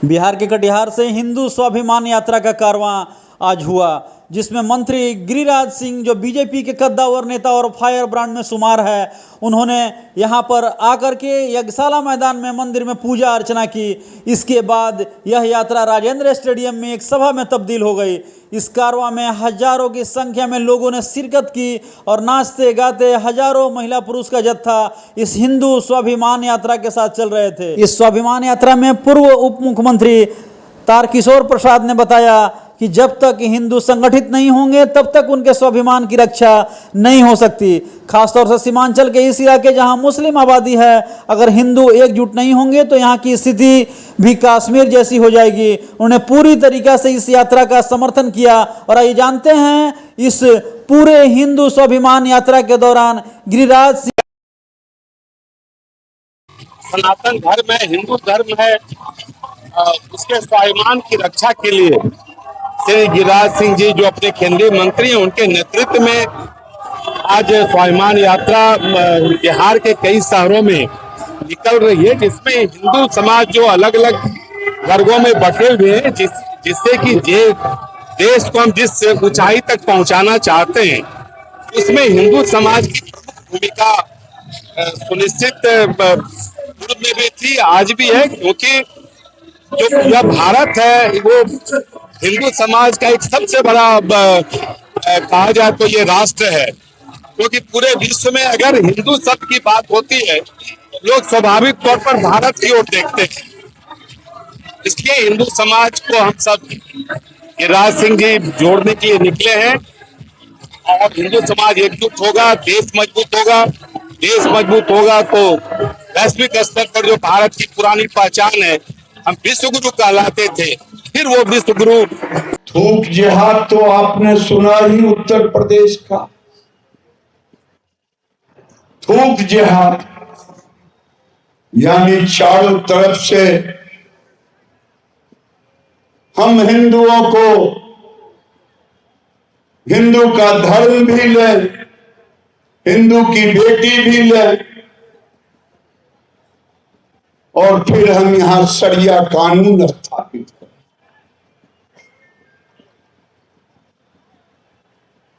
बिहार के कटिहार से हिंदू स्वाभिमान यात्रा का कारवां आज हुआ, जिसमें मंत्री गिरिराज सिंह, जो बीजेपी के कद्दावर नेता और फायर ब्रांड में शुमार है, उन्होंने यहां पर आकर के यज्ञशाला मैदान में मंदिर में पूजा अर्चना की। इसके बाद यह यात्रा राजेंद्र स्टेडियम में एक सभा में तब्दील हो गई। इस कारवां में हजारों की संख्या में लोगों ने शिरकत की और नाचते गाते हजारों महिला पुरुष का जत्था इस हिंदू स्वाभिमान यात्रा के साथ चल रहे थे। इस स्वाभिमान यात्रा में पूर्व उप मुख्यमंत्री तारकिशोर प्रसाद ने बताया कि जब तक हिंदू संगठित नहीं होंगे तब तक उनके स्वाभिमान की रक्षा नहीं हो सकती। खासतौर से सीमांचल के इस इलाके जहां मुस्लिम आबादी है, अगर हिंदू एकजुट नहीं होंगे तो यहां की स्थिति भी कश्मीर जैसी हो जाएगी। उन्होंने पूरी तरीका से इस यात्रा का समर्थन किया। और आइए जानते हैं इस पूरे हिंदू स्वाभिमान यात्रा के दौरान गिरिराज सिंह। सनातन धर्म है, हिंदू धर्म है, उसके स्वाभिमान की रक्षा के लिए श्री गिरिराज सिंह जी जो अपने केंद्रीय मंत्री हैं, उनके नेतृत्व में आज स्वाभिमान यात्रा बिहार के कई शहरों में निकल रही है, जिसमें हिंदू समाज जो अलग अलग वर्गों में बटे हुए हैं, जिससे कि देश को हम जिस ऊंचाई तक पहुंचाना चाहते हैं, उसमें हिंदू समाज की भूमिका सुनिश्चित पूर्व में भी थी, आज भी है, क्योंकि जो यह भारत है वो हिंदू समाज का एक सबसे बड़ा कहा जाए तो ये राष्ट्र है, क्योंकि पूरे विश्व में अगर हिंदू शब्द की बात होती है लोग स्वाभाविक तौर पर भारत की ओर देखते हैं। इसलिए हिंदू समाज को हम सब गिरिराज सिंह जी जोड़ने के लिए निकले हैं और हिंदू समाज एकजुट होगा, देश मजबूत होगा। देश मजबूत होगा तो वैश्विक स्तर पर जो भारत की पुरानी पहचान है, हम विश्व गुरु कहलाते थे, फिर वो विश्व गुरु। थूक जिहाद तो आपने सुना ही उत्तर प्रदेश का। थूक जिहाद यानी चारों तरफ से हम हिंदुओं को, हिंदू का धर्म भी ले, हिंदू की बेटी भी ले, और फिर हम यहां शरिया कानून स्थापित करें।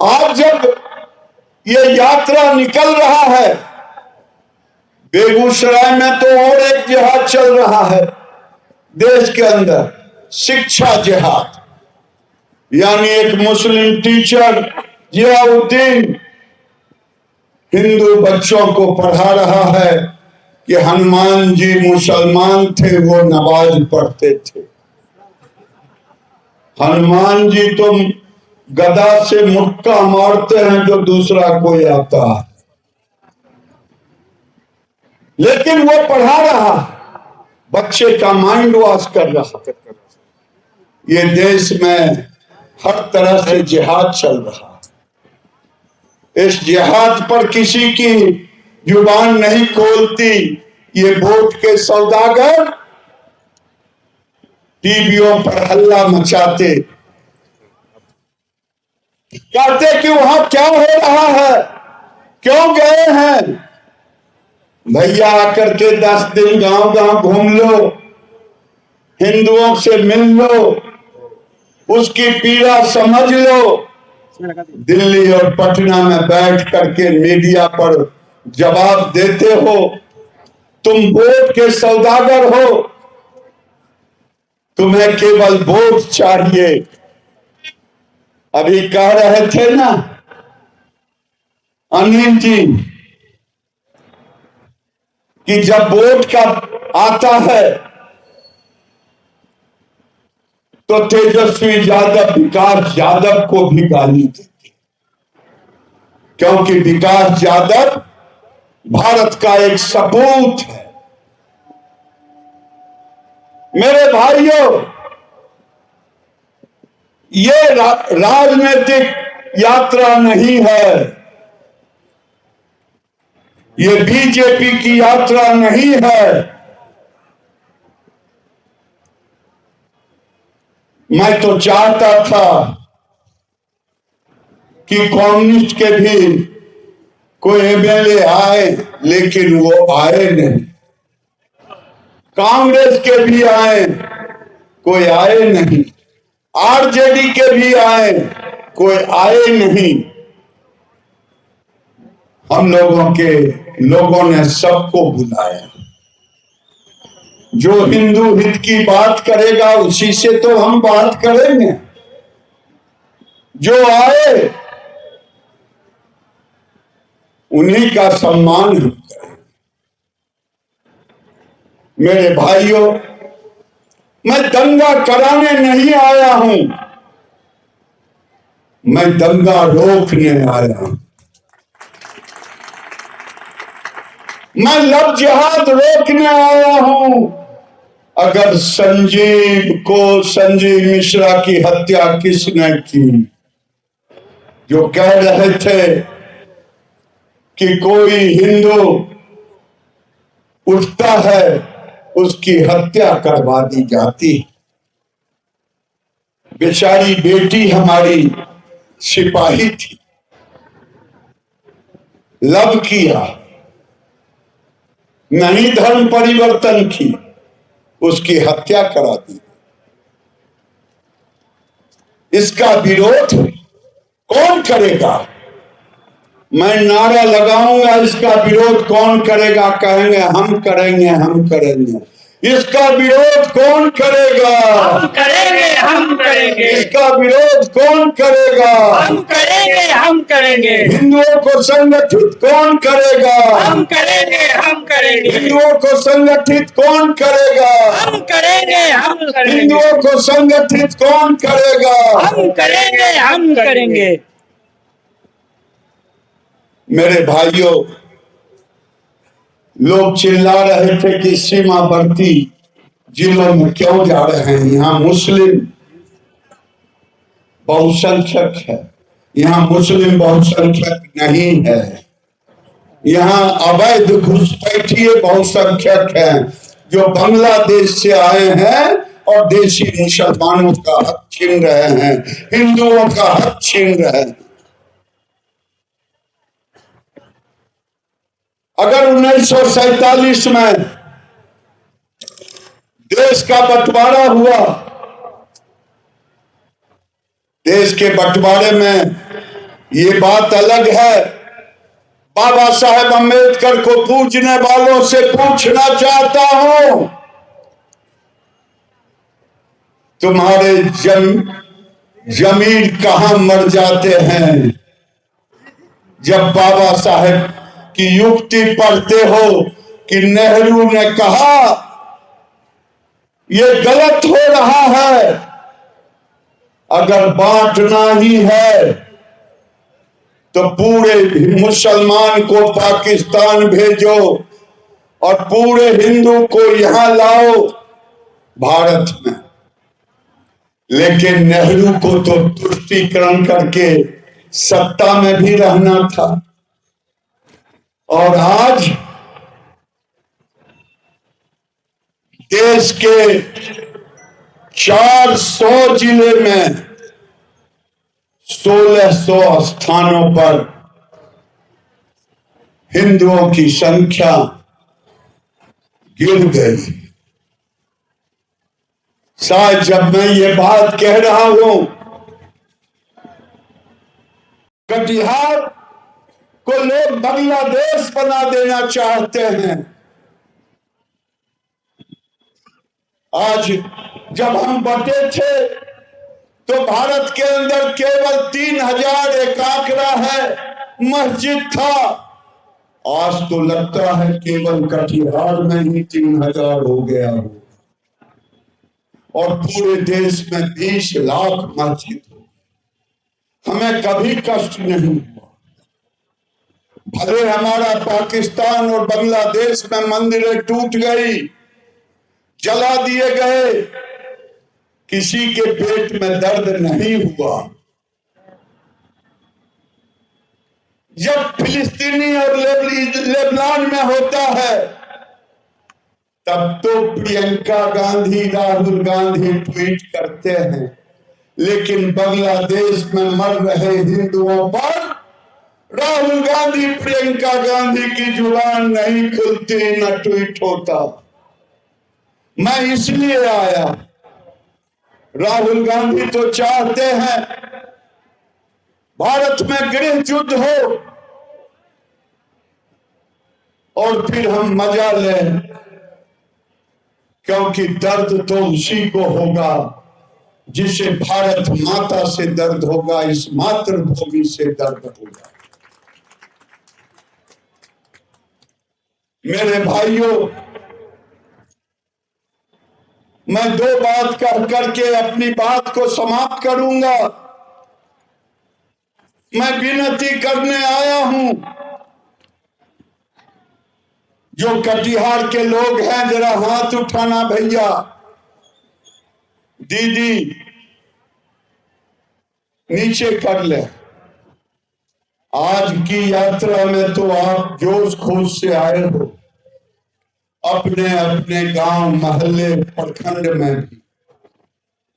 आज जब ये यात्रा निकल रहा है, बेगूसराय में तो और एक जिहाद चल रहा है देश के अंदर, शिक्षा जिहाद, यानी एक मुस्लिम टीचर जियाउद्दीन हिंदू बच्चों को पढ़ा रहा है कि हनुमान जी मुसलमान थे, वो नमाज पढ़ते थे। हनुमान जी तो गदा से मुक्का मारते हैं जो दूसरा कोई आता है, लेकिन वो पढ़ा रहा, बच्चे का माइंड वॉश कर रहा। ये देश में हर तरह से जिहाद चल रहा। इस जिहाद पर किसी की जुबान नहीं खोलती। ये वोट के सौदागर टीवियों पर हल्ला मचाते, कहते कि वहां क्या हो रहा है, क्यों गए हैं। भैया आकर के 10 दिन गांव गांव घूम लो, हिंदुओं से मिल लो, उसकी पीड़ा समझ लो। दिल्ली और पटना में बैठ करके मीडिया पर जवाब देते हो, तुम वोट के सौदागर हो, तुम्हें केवल वोट चाहिए। अभी कह रहे थे ना अनिल जी कि जब वोट का आता है तो तेजस्वी यादव विकास यादव को भी गाली देते, क्योंकि विकास यादव भारत का एक सपूत है। मेरे भाइयों, ये राजनीतिक यात्रा नहीं है, ये बीजेपी की यात्रा नहीं है। मैं तो चाहता था कि कम्युनिस्ट के भी कोई एमएलए आए, लेकिन वो आए नहीं। कांग्रेस के भी आए, कोई आए नहीं। आरजेडी के भी आए, कोई आए नहीं। हम लोगों ने सबको बुलाया। जो हिंदू हित की बात करेगा उसी से तो हम बात करेंगे। जो आए उन्हीं का सम्मान हम करें। मेरे भाइयों, मैं दंगा कराने नहीं आया हूं, मैं दंगा रोकने आया हूं। मैं लव जिहाद रोकने आया हूं। अगर संजीव मिश्रा की हत्या किसने की, जो कह रहे थे कि कोई हिंदू उठता है उसकी हत्या करवा दी जाती। बेचारी बेटी हमारी सिपाही थी, लव किया, नहीं धर्म परिवर्तन की, उसकी हत्या करा दी। इसका विरोध कौन करेगा? मैं नारा लगाऊंगा, इसका विरोध कौन करेगा? कहेंगे हम करेंगे, हम करेंगे। इसका विरोध कौन करेगा? हम करेंगे, हम करेंगे। इसका विरोध कौन करेगा? हम करेंगे, हम करेंगे। हिंदुओं को संगठित कौन करेगा? हम करेंगे, हम करेंगे। हिंदुओं को संगठित कौन करेगा? हम करेंगे, हम करेंगे। हिंदुओं को संगठित कौन करेगा? हम करेंगे, हम करेंगे। मेरे भाइयों, लोग चिल्ला रहे थे कि सीमावर्ती जिलों में क्यों जा रहे हैं? यहाँ मुस्लिम बहुसंख्यक है, यहाँ मुस्लिम बहुसंख्यक नहीं है। यहाँ अवैध घुसपैठिए बहुसंख्यक हैं जो बांग्लादेश से आए हैं और देशी मुसलमानों का हक छीन रहे हैं, हिंदुओं का हक छीन रहे हैं। अगर 1947 में देश का बंटवारा हुआ, देश के बंटवारे में ये बात अलग है। बाबा साहेब अम्बेडकर को पूजने वालों से पूछना चाहता हूं, तुम्हारे जमीर कहां मर जाते हैं जब बाबा साहेब की युक्ति पढ़ते हो कि नेहरू ने कहा यह गलत हो रहा है, अगर बांटना ही है तो पूरे मुसलमान को पाकिस्तान भेजो और पूरे हिंदू को यहां लाओ भारत में। लेकिन नेहरू को तो तुष्टीकरण करके सत्ता में भी रहना था। और आज देश के 400 जिले में 1600 स्थानों पर हिंदुओं की संख्या गिर गई। शायद जब मैं ये बात कह रहा हूं, कटिहार को लोग बांग्लादेश बना देना चाहते हैं। आज जब हम बटे थे तो भारत के अंदर केवल 3000 एक आंकड़ा है, मस्जिद था। आज तो लगता है केवल कटिहार में ही 3000 हो गया हो और पूरे देश में 20 लाख मस्जिद हो। हमें कभी कष्ट नहीं हुआ। भले हमारा पाकिस्तान और बांग्लादेश में मंदिरें टूट गई, जला दिए गए, किसी के पेट में दर्द नहीं हुआ। जब फिलिस्तीनी और लेबनान में होता है तब तो प्रियंका गांधी, राहुल गांधी ट्वीट करते हैं, लेकिन बांग्लादेश में मर रहे हिंदुओं पर राहुल गांधी, प्रियंका गांधी की जुबान नहीं खुलती, न ट्वीट होता। मैं इसलिए आया राहुल गांधी तो चाहते हैं भारत में गृह युद्ध हो और फिर हम मजा लें, क्योंकि दर्द तो उसी को होगा जिसे भारत माता से दर्द होगा, इस मातृभूमि से दर्द होगा। मेरे भाइयों, मैं दो बात कह करके अपनी बात को समाप्त करूंगा। मैं विनती करने आया हूं, जो कटिहार के लोग हैं जरा हाथ उठाना भैया, दीदी नीचे कर ले। आज की यात्रा में तो आप जोश खोश से आए हो, अपने अपने गांव मोहल्ले प्रखंड में भी।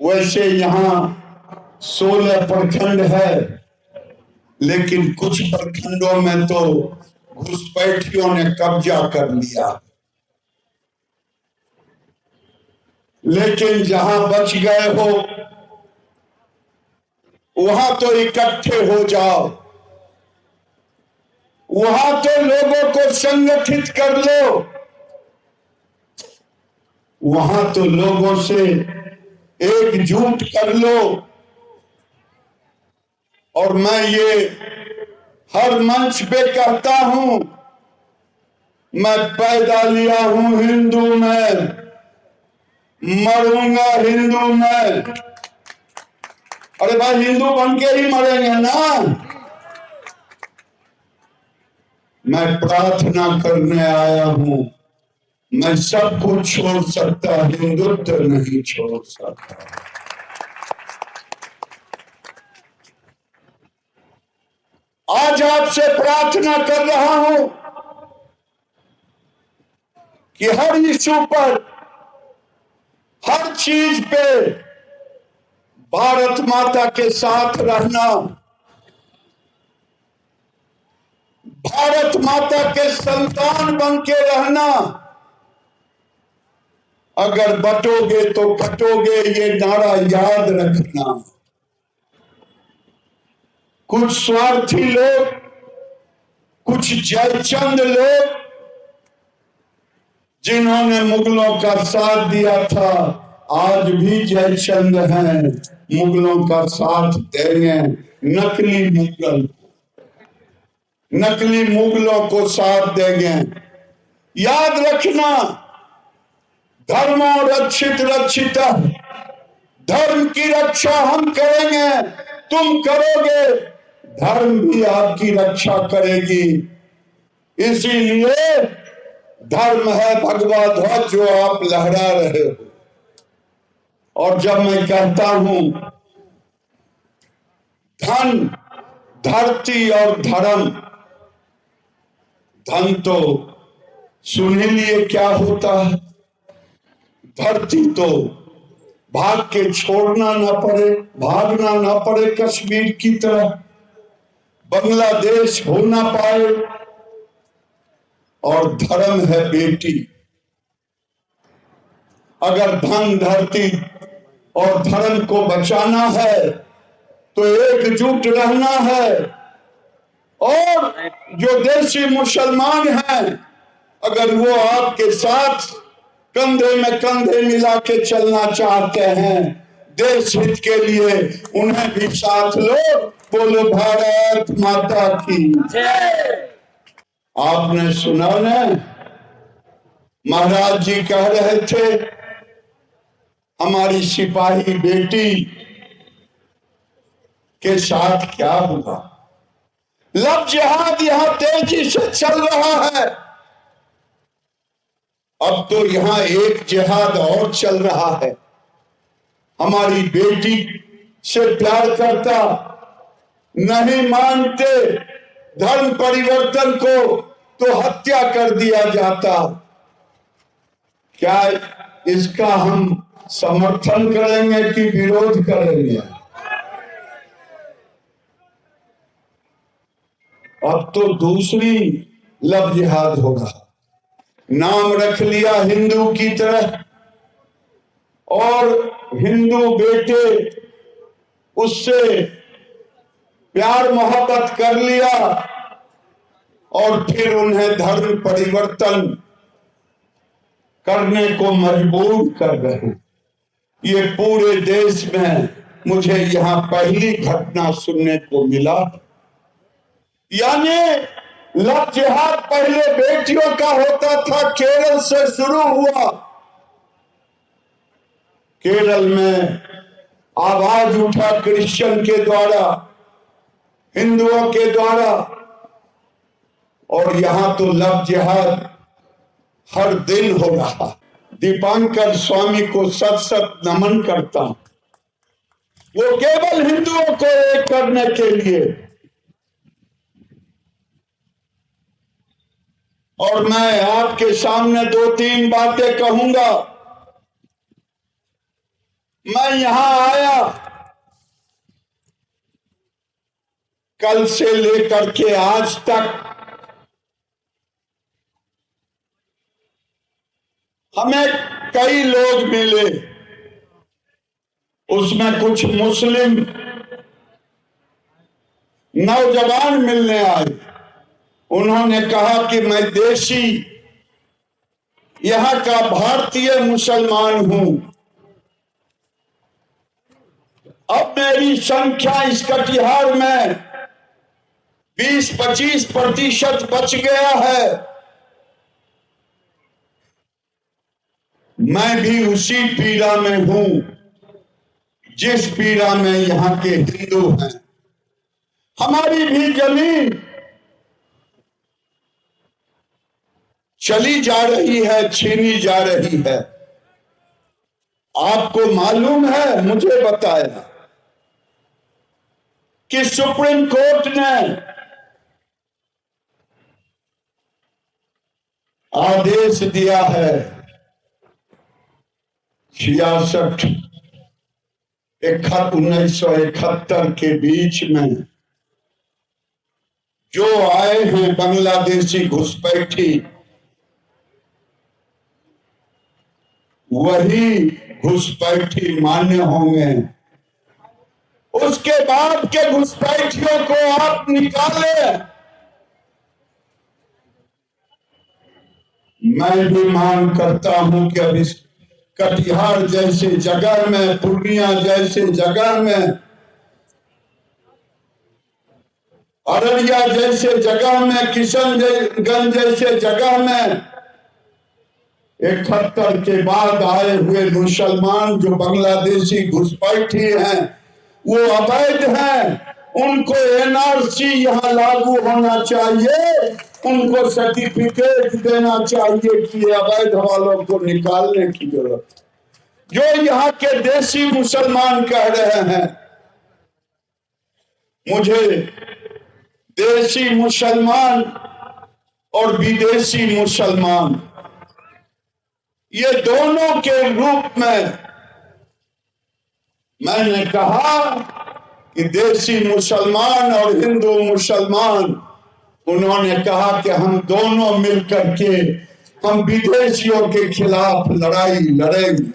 वैसे यहाँ 16 प्रखंड है, लेकिन कुछ प्रखंडों में तो घुसपैठियों ने कब्जा कर लिया। लेकिन जहां बच गए हो वहां तो इकट्ठे हो जाओ, वहां तो लोगों को संगठित कर लो, वहां तो लोगों से एकजुट कर लो। और मैं ये हर मंच पे कहता हूं, मैं पैदा लिया हूं हिंदू में, मरूंगा हिंदू में। अरे भाई, हिंदू बन के ही मरेंगे ना। मैं प्रार्थना करने आया हूं, मैं सब कुछ छोड़ सकता, हिंदुत्व नहीं छोड़ सकता। आज आपसे प्रार्थना कर रहा हूं कि हर इश्यू पर, हर चीज पे भारत माता के साथ रहना, भारत माता के संतान बन के रहना। अगर बटोगे तो कटोगे, ये नारा याद रखना। कुछ स्वार्थी लोग, कुछ जयचंद लोग, जिन्होंने मुगलों का साथ दिया था, आज भी जयचंद हैं, मुगलों का साथ देंगे। नकली मुगलों को साथ देंगे। याद रखना, धर्मो रक्षित रक्षिता, धर्म की रक्षा हम करेंगे, तुम करोगे, धर्म भी आपकी रक्षा करेगी। इसीलिए धर्म है भगवा ध्वज जो आप लहरा रहे हो। और जब मैं कहता हूं धन, धरती और धर्म, धन तो सुन ही लिए क्या होता है। धरती तो भाग के छोड़ना ना पड़े, भागना ना पड़े कश्मीर की तरह, बांग्लादेश हो ना पाए। और धर्म है बेटी। अगर धन, धरती और धर्म को बचाना है तो एकजुट रहना है। और जो देशी मुसलमान हैं, अगर वो आपके साथ कंधे में कंधे मिला के चलना चाहते हैं देश हित के लिए, उन्हें भी साथ लो। बोलो भारत माता की जय। आपने सुना ना, महाराज जी कह रहे थे हमारी सिपाही बेटी के साथ क्या हुआ। लव जिहाद यहां तेजी से चल रहा है। अब तो यहां एक जिहाद और चल रहा है। हमारी बेटी से प्यार करता, नहीं मानते धर्म परिवर्तन को तो हत्या कर दिया जाता। क्या इसका हम समर्थन करेंगे कि विरोध करेंगे? अब तो दूसरी लव जिहाद होगा। नाम रख लिया हिंदू की तरह और हिंदू बेटे उससे प्यार मोहब्बत कर लिया और फिर उन्हें धर्म परिवर्तन करने को मजबूर कर रहे हैं। ये पूरे देश में मुझे यहां पहली घटना सुनने को मिला। यानी लव जिहाद पहले बेटियों का होता था, केरल से शुरू हुआ। केरल में आवाज उठा क्रिश्चियन के द्वारा, हिंदुओं के द्वारा, और यहां तो लव जिहाद हर दिन हो रहा। दीपांकर स्वामी को सत सत नमन करता हूं। वो केवल हिंदुओं को एक करने के लिए, और मैं आपके सामने 2-3 बातें कहूंगा। मैं यहां आया कल से लेकर के आज तक हमें कई लोग मिले, उसमें कुछ मुस्लिम नौजवान मिलने आए। उन्होंने कहा कि मैं देशी यहां का भारतीय मुसलमान हूं। अब मेरी संख्या इस कटिहार में 20-25% बच गया है। मैं भी उसी पीड़ा में हूं जिस पीड़ा में यहां के हिंदू हैं। हमारी भी जमीन चली जा रही है, छीनी जा रही है। आपको मालूम है, मुझे बताया कि सुप्रीम कोर्ट ने आदेश दिया है 1971 के बीच में जो आए हैं बांग्लादेशी घुसपैठी, वही घुसपैठी मान्य होंगे। उसके बाद के घुसपैठियों को आप निकाले। मैं भी मांग करता हूं कि अब इस कटिहार जैसे जगह में, पूर्णिया जैसे जगह में, अररिया जैसे जगह में, किशनगंज जैसे जगह में 71 के बाद आए हुए मुसलमान जो बांग्लादेशी घुसपैठी हैं, वो अवैध हैं। उनको एनआरसी यहाँ लागू होना चाहिए, उनको सर्टिफिकेट देना चाहिए कि ये अवैध वालों को निकालने की जरूरत है। जो यहाँ के देसी मुसलमान कह रहे हैं, मुझे देसी मुसलमान और विदेशी मुसलमान, ये दोनों के रूप में मैंने कहा कि देसी मुसलमान और हिंदू मुसलमान, उन्होंने कहा कि हम दोनों मिलकर के हम विदेशियों के खिलाफ लड़ाई लड़ेंगे।